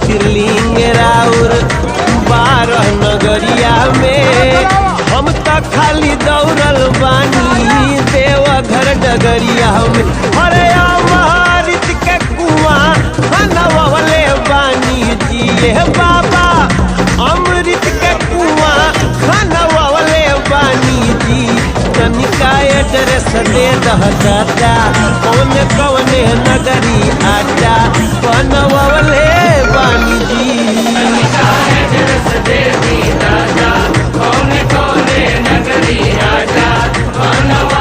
ज्योतिर्लिंग राउर 12 नगरिया में हम तो खाली दौड़ल बानी देवघर डगरिया में। अरे अमृत के कुआं खनवले बानी जी ये बाबा, अमृत के कुआं खनवले बानी जी। तनिका एड्रेस दे दह दादा, कौने कौने नगरी आजा बनवले बानी जी। तनिका एड्रेस दे दी दादा, कौने कौने नगरी आजा बनवले